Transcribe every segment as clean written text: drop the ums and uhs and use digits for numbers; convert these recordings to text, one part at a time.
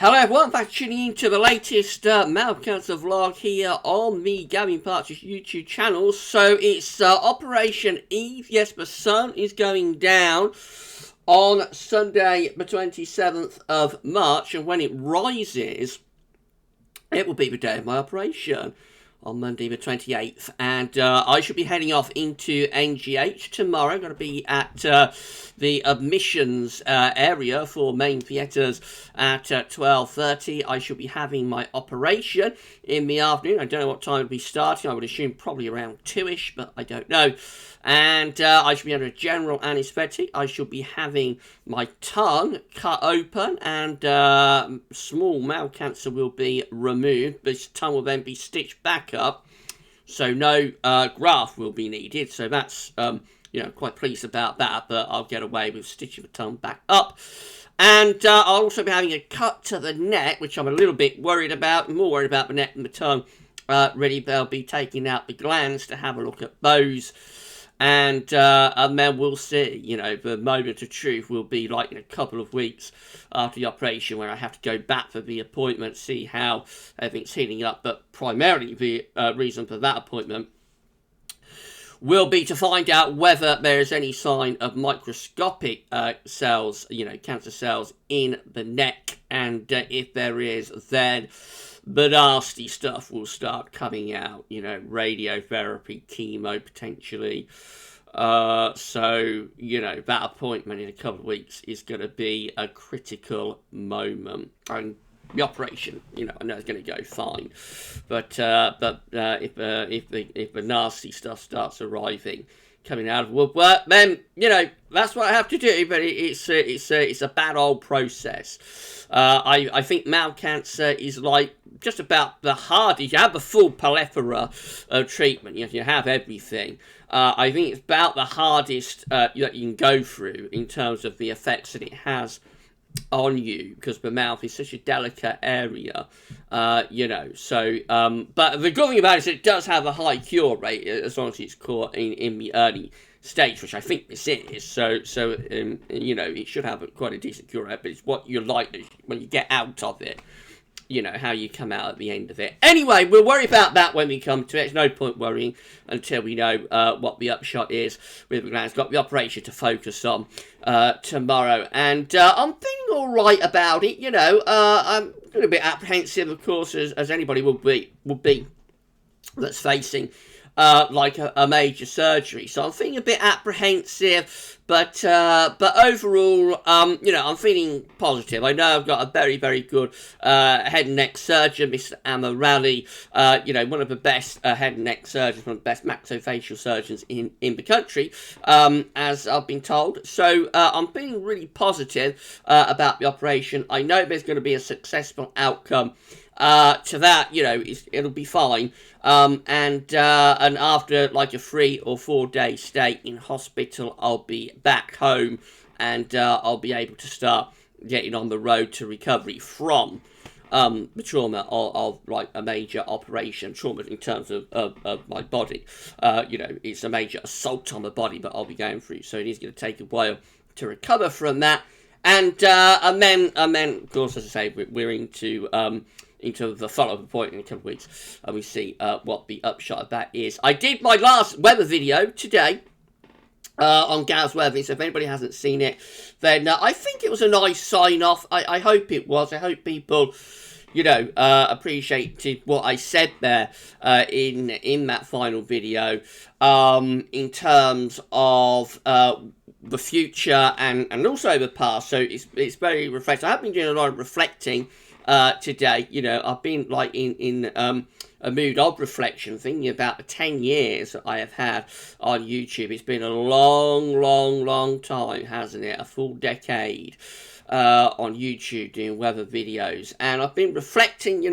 Hello everyone, thanks for tuning in to the latest mouth cancer vlog here on the Gavin Partridge YouTube channel. So it's Operation Eve. Yes, the sun is going down on Sunday the 27th of March, and when it rises, it will be the day of my operation on Monday the 28th, and I should be heading off into NGH tomorrow. I'm going to be at the admissions area for main theatres at 12:30. I should be having my operation in the afternoon. I don't know what time it'll be starting. I would assume probably around 2ish, but I don't know. And I should be under a general anaesthetic. I shall be having my tongue cut open, and small mouth cancer will be removed. This tongue will then be stitched back up, so no graft will be needed. So that's, quite pleased about that, but I'll get away with stitching the tongue back up. And I'll also be having a cut to the neck, which I'm a little bit worried about, more worried about the neck than the tongue. Really, they'll be taking out the glands to have a look at those. And then we'll see, the moment of truth will be like in a couple of weeks after the operation, where I have to go back for the appointment, see how everything's healing up. But primarily the reason for that appointment will be to find out whether there is any sign of microscopic cells, cancer cells in the neck. And if there is, then the nasty stuff will start coming out, radiotherapy, chemo potentially. So, that appointment in a couple of weeks is going to be a critical moment. And the operation, I know it's going to go fine. But if the nasty stuff starts arriving, coming out of woodwork, then, that's what I have to do. But it's a bad old process. I think mouth cancer is like just about the hardest. You have the full plethora of treatment. You have everything. I think it's about the hardest that you can go through in terms of the effects that it has on you, because the mouth is such a delicate area, So, but the good thing about it is it does have a high cure rate as long as it's caught in the early stage, which I think this is. So it should have quite a decent cure rate, but it's what you're like when you get out of it. How you come out at the end of it. Anyway, we'll worry about that when we come to it. There's no point worrying until we know what the upshot is with the glands. Got the operation to focus on tomorrow. And I'm feeling all right about it, I'm a little bit apprehensive, of course, as anybody would be that's facing like a major surgery. So I'm feeling a bit apprehensive, but overall, I'm feeling positive. I know I've got a very, very good head and neck surgeon, Mr. Amarali, one of the best head and neck surgeons, one of the best maxillofacial surgeons in the country, as I've been told. So I'm feeling really positive about the operation. I know there's going to be a successful outcome to that. It'll be fine. And after like a 3 or 4 day stay in hospital, I'll be back home, and I'll be able to start getting on the road to recovery from the trauma of like a major operation. Trauma in terms of my body, it's a major assault on the body that I'll be going through, so it is going to take a while to recover from that. And then of course, as I say, we're into the follow-up appointment in a couple of weeks, and we see what the upshot of that is. I did my last weather video today on Gav's weather, so if anybody hasn't seen it, then I think it was a nice sign-off. I hope it was. I hope people, appreciated what I said there in that final video in terms of the future and also the past. So it's very reflective. I have been doing a lot of reflecting today. I've been like in a mood of reflection, thinking about the 10 years that I have had on YouTube. It's been a long time, hasn't it? A full decade on YouTube doing weather videos, and I've been reflecting,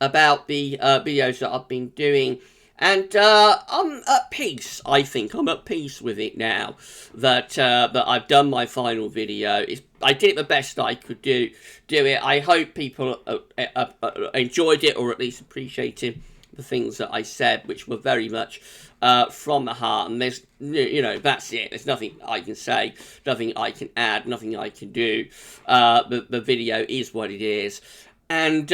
about the videos that I've been doing. And I'm at peace. I think I'm at peace with it now that I've done my final video. I did it the best I could do it. I hope people enjoyed it, or at least appreciated the things that I said, which were very much from the heart. And there's, that's it. There's nothing I can say, nothing I can add, nothing I can do. The video is what it is. And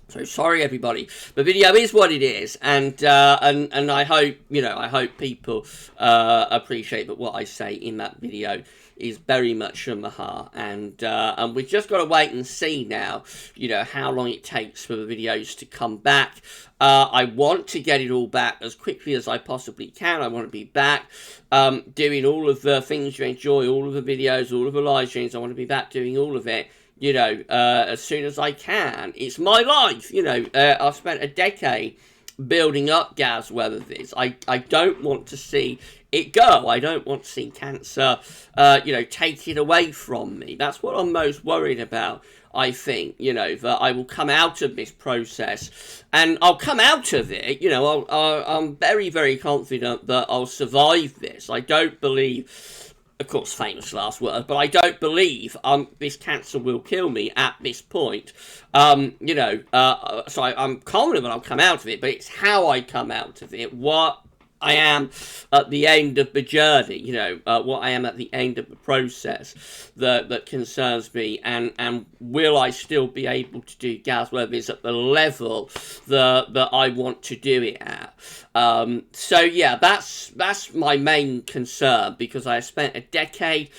so sorry, everybody. The video is what it is, and I hope I hope people appreciate that what I say in that video is very much from the heart, and we've just got to wait and see now, how long it takes for the videos to come back. I want to get it all back as quickly as I possibly can. I want to be back doing all of the things you enjoy, all of the videos, all of the live streams. I want to be back doing all of it. As soon as I can. It's my life, I've spent a decade building up Gaz Weathervids. I don't want to see it go. I don't want to see cancer, take it away from me. That's what I'm most worried about, I think, that I will come out of this process, and I'll come out of it, I'm very, very confident that I'll survive this. I don't believe... Of course, famous last word, but I don't believe this cancer will kill me at this point. So I'm confident that I'll come out of it, but it's how I come out of it, what I am at the end of the journey, what I am at the end of the process that concerns me, and will I still be able to do Gaz Weathervids at the level that I want to do it at? So yeah, that's my main concern, because I spent a decade,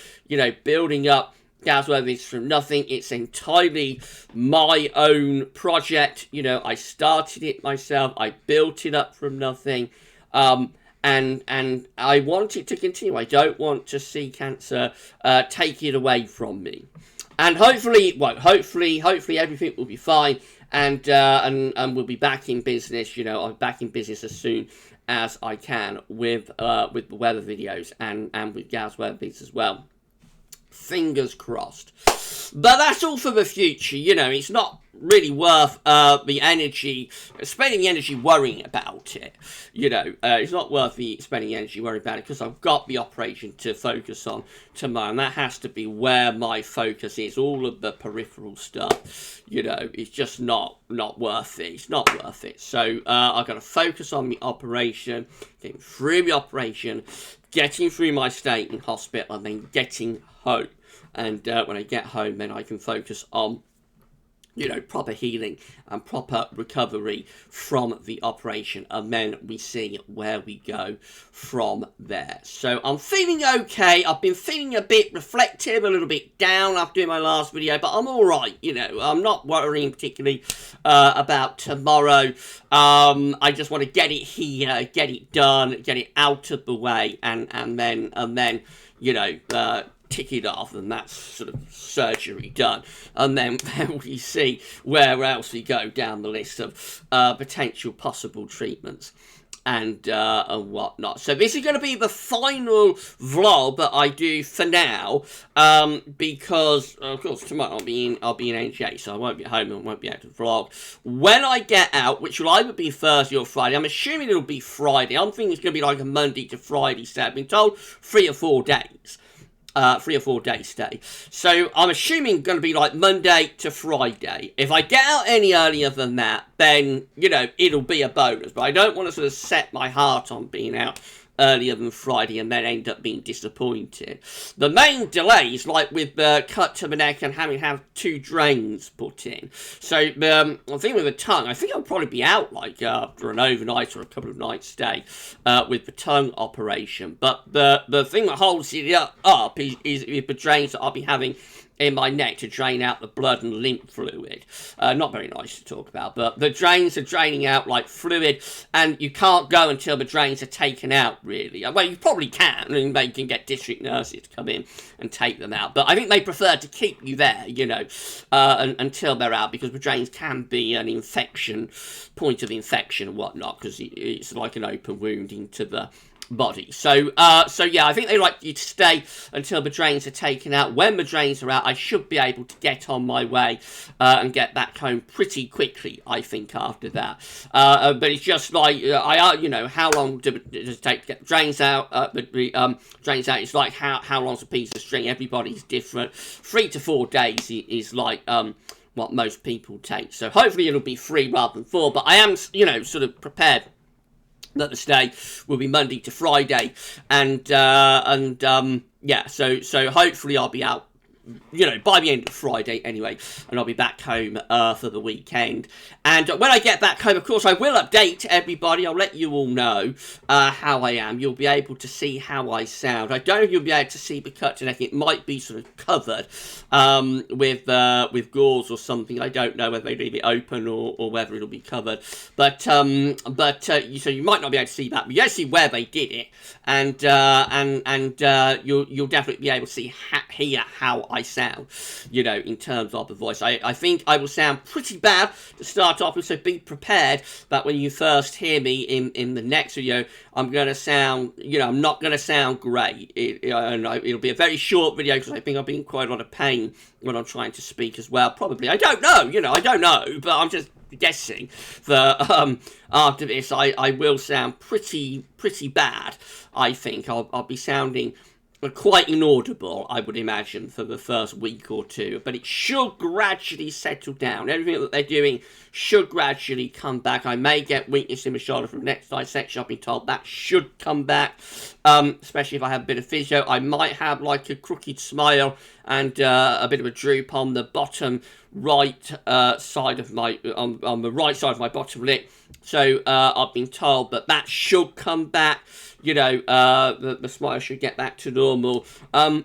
building up Gaz Weathervids from nothing. It's entirely my own project. I started it myself. I built it up from nothing. And I want it to continue. I don't want to see cancer take it away from me. And hopefully it won't. Hopefully everything will be fine, and we'll be back in business. I'll be back in business as soon as I can with the weather videos and with Gaz Weathervids as well. Fingers crossed. But that's all for the future, it's not really worth spending the energy worrying about it, it's not worth spending the energy worrying about it, because I've got the operation to focus on tomorrow, and that has to be where my focus is. All of the peripheral stuff, it's just not worth it. It's not worth it. So I've got to focus on the operation, getting through the operation, getting through my stay in hospital, and then getting home. And when I get home, then I can focus on, proper healing and proper recovery from the operation. And then we see where we go from there. So I'm feeling okay. I've been feeling a bit reflective, a little bit down after doing my last video, but I'm all right. I'm not worrying particularly about tomorrow. I just want to get it here, get it done, get it out of the way, and then tick it off, and that's sort of surgery done, and then we see where else we go down the list of potential possible treatments and whatnot. So this is going to be the final vlog that I do for now, because of course tomorrow I'll be in NJ, so I won't be at home and I won't be able to vlog. When I get out, which will either be Thursday or Friday, I'm assuming it'll be Friday. I'm thinking it's going to be like a Monday to Friday stay. I've been told 3 or 4 days. 3 or 4 day stay. So I'm assuming going to be like Monday to Friday. If I get out any earlier than that, then, it'll be a bonus. But I don't want to sort of set my heart on being out earlier than Friday and then end up being disappointed. The main delays, like with the cut to the neck and having to have 2 drains put in. So I think with the tongue, I think I'll probably be out like for an overnight or a couple of nights stay with the tongue operation. But the thing that holds it up is the drains that I'll be having in my neck to drain out the blood and lymph fluid. Not very nice to talk about, but the drains are draining out like fluid, and you can't go until the drains are taken out, really. Well, you probably can, and they can get district nurses to come in and take them out, but I think they prefer to keep you there, until they're out, because the drains can be an point of infection and whatnot, because it's like an open wound into the body. So yeah, I think they like you to stay until the drains are taken out. When the drains are out, I should be able to get on my way and get back home pretty quickly, I think, after that. But it's just like, how long does it take to get the drains out? Drains out, it's like how long's a piece of string? Everybody's different. 3 to 4 days is like what most people take. So hopefully it'll be 3 rather than 4, but I am, you know, sort of prepared that the stay will be Monday to Friday, and yeah, so hopefully I'll be out, you know, by the end of Friday anyway, and I'll be back home for the weekend. And when I get back home, of course, I will update everybody. I'll let you all know how I am. You'll be able to see how I sound. I don't know if you'll be able to see the cut and everything. It might be sort of covered with gauze or something. I don't know whether they leave it open or whether it'll be covered. But so you might not be able to see that, but you'll see where they did it, and you'll definitely be able to see hear how I sound, you know, in terms of the voice. I think I will sound pretty bad to start off with, so be prepared that when you first hear me in the next video, I'm going to sound, you know, I'm not going to sound great. It'll be a very short video because I think I'll be in quite a lot of pain when I'm trying to speak as well, probably. I don't know, you know, I don't know, but I'm just guessing that after this I will sound pretty bad. I think I'll be sounding quite inaudible, I would imagine, for the first week or two, but it should gradually settle down. Everything that they're doing should gradually come back. I may get weakness in my shoulder from next dissection. I've been told that should come back, especially if I have a bit of physio. I might have like a crooked smile and a bit of a droop on the bottom right side of my on the right side of my bottom lip. So I've been told that should come back. You know, the smile should get back to normal.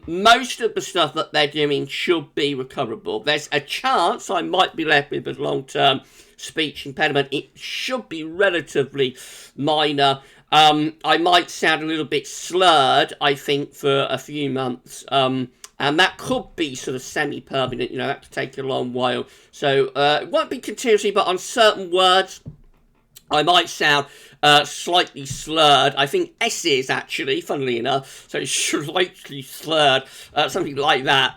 Most of the stuff that they're doing should be recoverable. There's a chance I might be left with a long-term speech impediment. It should be relatively minor. I might sound a little bit slurred, I think, for a few months. And that could be sort of semi-permanent, you know, that could take a long while. So it won't be continuously, but on certain words, I might sound slightly slurred. I think S's, actually, funnily enough, so slightly slurred, something like that.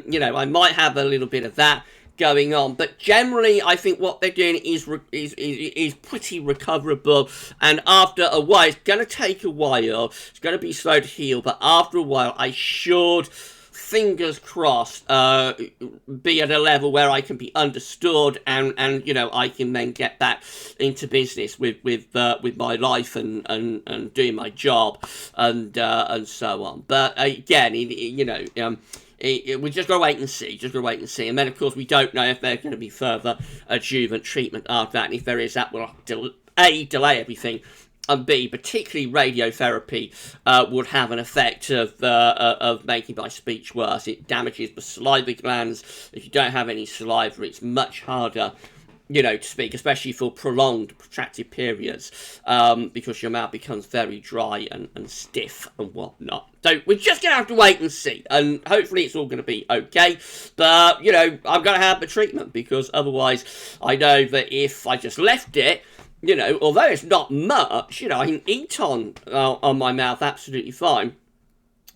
You know, I might have a little bit of that going on, but generally I think what they're doing is pretty recoverable, and after a while, it's going to take a while, it's going to be slow to heal, but after a while I should, fingers crossed, be at a level where I can be understood, and you know, I can then get back into business with my life and doing my job and so on. But again, you know, we just got to wait and see. And then, of course, we don't know if there's going to be further adjuvant treatment after that. And if there is, that will delay everything. And B, particularly radiotherapy would have an effect of making my speech worse. It damages the saliva glands. If you don't have any saliva, it's much harder, you know, to speak, especially for prolonged, protracted periods, because your mouth becomes very dry and stiff and whatnot. So we're just going to have to wait and see, and hopefully it's all going to be okay. But, you know, I'm going to have the treatment, because otherwise I know that if I just left it, you know, although it's not much, you know, I can eat on my mouth absolutely fine.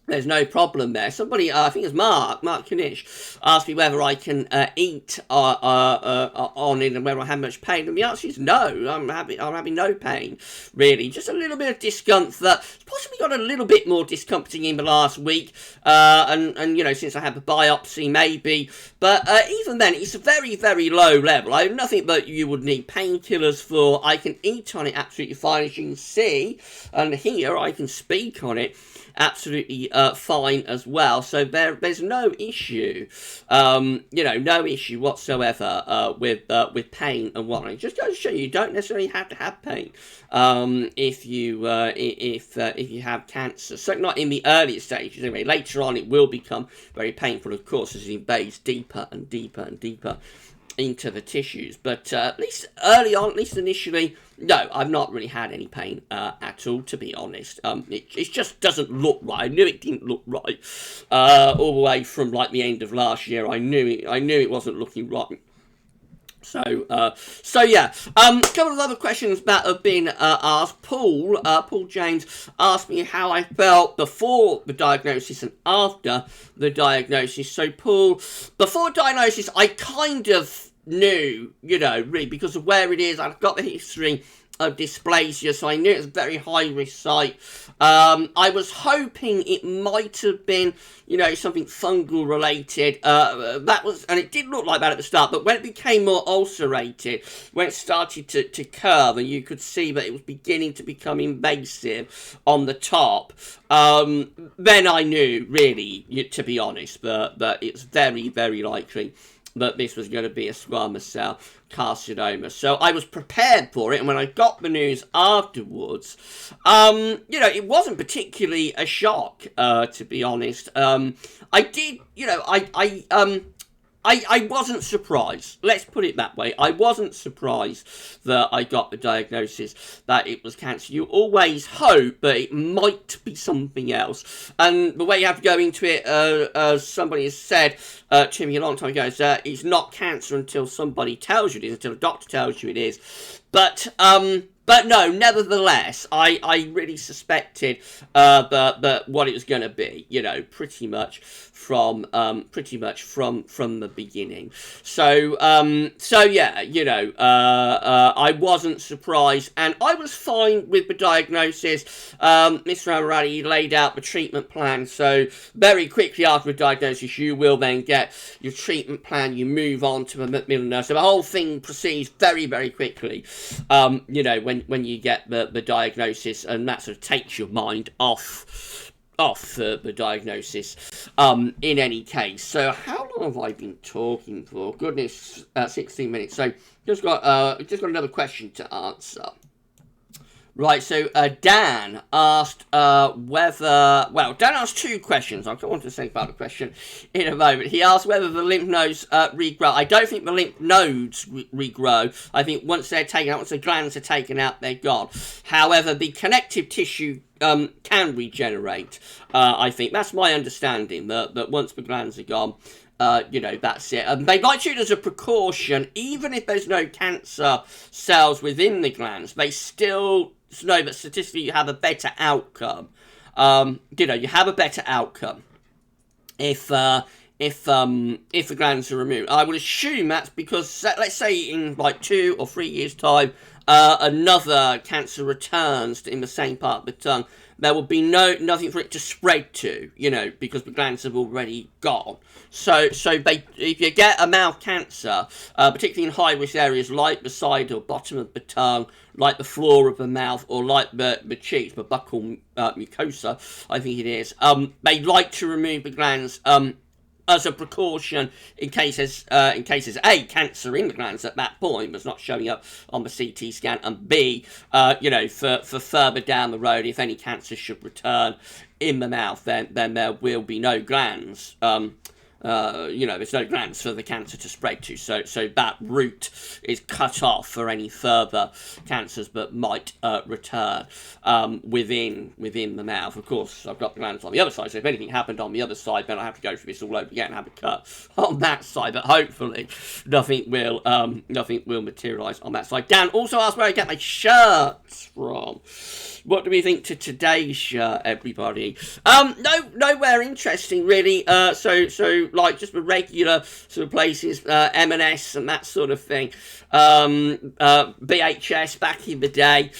There's no problem there. Somebody, I think it's Mark Kanish, asked me whether I can eat on it and whether I have much pain. And the answer is no. I'm having no pain, really. Just a little bit of discomfort. Possibly got a little bit more discomforting in the last week. And you know, since I had the biopsy, maybe. But even then, it's a very, very low level. I have nothing that you would need painkillers for. I can eat on it absolutely fine, as you can see. And here, I can speak on it absolutely fine as well, so there's no issue, you know, no issue whatsoever with pain and whatnot. It just goes to show you don't necessarily have to have pain if you have cancer. So not in the earlier stages anyway. Later on, it will become very painful, of course, as it invades deeper and deeper and deeper into the tissues. But at least early on, at least initially, no, I've not really had any pain at all, to be honest. It just doesn't look right. I knew it didn't look right all the way from like the end of last year. I knew it wasn't looking right. So yeah. A couple of other questions that have been asked. Paul James asked me how I felt before the diagnosis and after the diagnosis. So Paul, before diagnosis, I kind of knew, you know, really, because of where it is. I've got the history of dysplasia, so I knew it was a very high risk site. I was hoping it might have been, you know, something fungal related. That was, and it did look like that at the start, but when it became more ulcerated, when it started to curve, and you could see that it was beginning to become invasive on the top, then I knew, really, to be honest, that it's very, very likely that this was going to be a squamous cell carcinoma. So I was prepared for it, and when I got the news afterwards, you know, it wasn't particularly a shock, to be honest. I did, you know, I wasn't surprised. Let's put it that way. I wasn't surprised that I got the diagnosis that it was cancer. You always hope that it might be something else. And the way you have to go into it, as somebody has said to me a long time ago, is that it's not cancer until somebody tells you it is, until a doctor tells you it is. But no, nevertheless, I really suspected that what it was going to be, you know, pretty much from the beginning. So yeah, you know, I wasn't surprised, and I was fine with the diagnosis. Mr. Amrani laid out the treatment plan, so very quickly after the diagnosis, you will then get your treatment plan. You move on to the Macmillan nurse. So the whole thing proceeds very, very quickly. You know, when you get the diagnosis, and that sort of takes your mind off the diagnosis, in any case. So how long have I been talking for? Goodness, 16 minutes. So just got another question to answer. Right, so Dan asked Dan asked two questions. I want to think about the question in a moment. He asked whether the lymph nodes regrow. I don't think the lymph nodes regrow. I think once they're taken out, once the glands are taken out, they're gone. However, the connective tissue can regenerate. I think that's my understanding, that once the glands are gone, you know, that's it. And they like to do it as a precaution, even if there's no cancer cells within the glands, they still know that statistically you have a better outcome. You know, you have a better outcome if the glands are removed. I would assume that's because, let's say in like 2 or 3 years' time, another cancer returns in the same part of the tongue. There will be nothing for it to spread to, you know, because the glands have already gone. So if you get a mouth cancer, particularly in high-risk areas like the side or bottom of the tongue, like the floor of the mouth, or like the cheeks, the buccal mucosa, I think it is, they like to remove the glands as a precaution in case there's A, cancer in the glands at that point was not showing up on the CT scan, and B, you know, for further down the road, if any cancer should return in the mouth, then there will be no glands. You know, there's no glands for the cancer to spread to, so that route is cut off for any further cancers that might return within the mouth. Of course, I've got glands on the other side, so if anything happened on the other side, then I have to go through this all over again and have a cut on that side. But hopefully, nothing will materialise on that side. Dan also asked where I get my shirts from. What do we think to today's shirt, everybody? Nowhere interesting, really. So like just the regular sort of places, M&S and that sort of thing. BHS back in the day,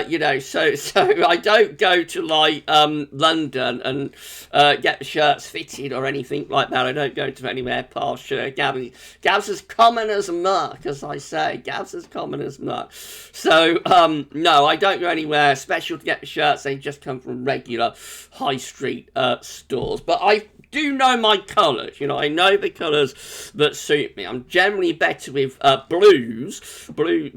you know. So I don't go to like London and get the shirts fitted or anything like that. I don't go to anywhere past Gav's as common as muck, as I say. Gav's as common as muck. So no, I don't go anywhere special to get the shirts. They just come from regular high street stores. But I do know my colours, you know, I know the colours that suit me. I'm generally better with blues. Blue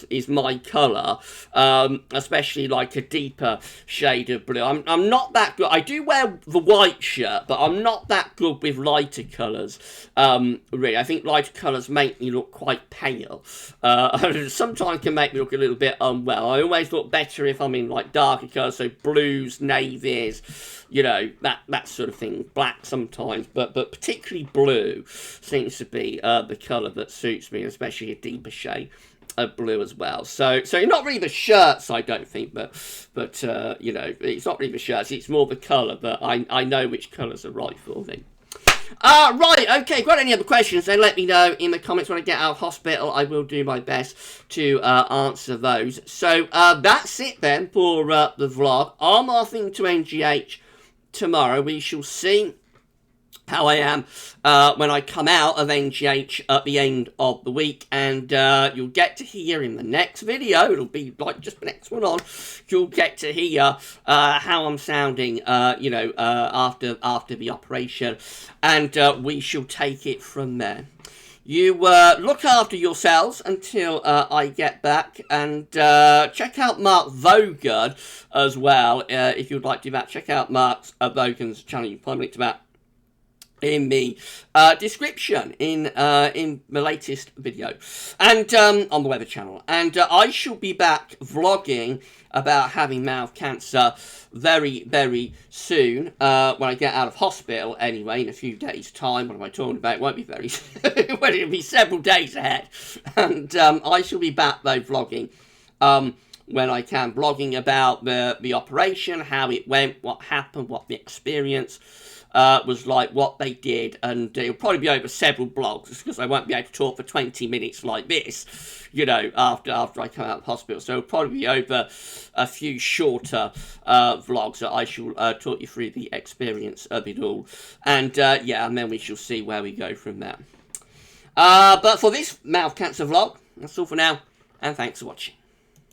is my colour, especially like a deeper shade of blue. I'm not that good. I do wear the white shirt, but I'm not that good with lighter colours, really. I think lighter colours make me look quite pale. Sometimes can make me look a little bit unwell. I always look better if I'm in like darker colours, so blues, navies, you know, that sort of thing. Black sometimes, but particularly blue seems to be the colour that suits me, especially a deeper shade of blue as well. So not really the shirts, I don't think, but you know, it's not really the shirts, it's more the colour, but I know which colours are right for me. Right, okay, got any other questions, then let me know in the comments when I get out of hospital. I will do my best to answer those. So, that's it then for the vlog. I'm off into NGH tomorrow. We shall see how I am when I come out of NGH at the end of the week, and you'll get to hear in the next video, it'll be like just the next one on, you'll get to hear how I'm sounding, after the operation, and we shall take it from there. You look after yourselves until I get back, and check out Mark Vaughan as well, if you'd like to do that. Check out Mark Vaughan's channel. You can find a link to that in the description in the latest video, and on the weather channel. And I shall be back vlogging about having mouth cancer very, very soon, when I get out of hospital anyway, in a few days' time. What am I talking about? It won't be very soon. Well, it'll be several days ahead. And I shall be back, though, vlogging when I can, vlogging about the operation, how it went, what happened, what the experience was like, what they did, and it'll probably be over several blogs, because I won't be able to talk for 20 minutes like this, after I come out of hospital. So it'll probably be over a few shorter vlogs that I shall talk you through the experience of it all, and and then we shall see where we go from there. But for this mouth cancer vlog, that's all for now, and thanks for watching.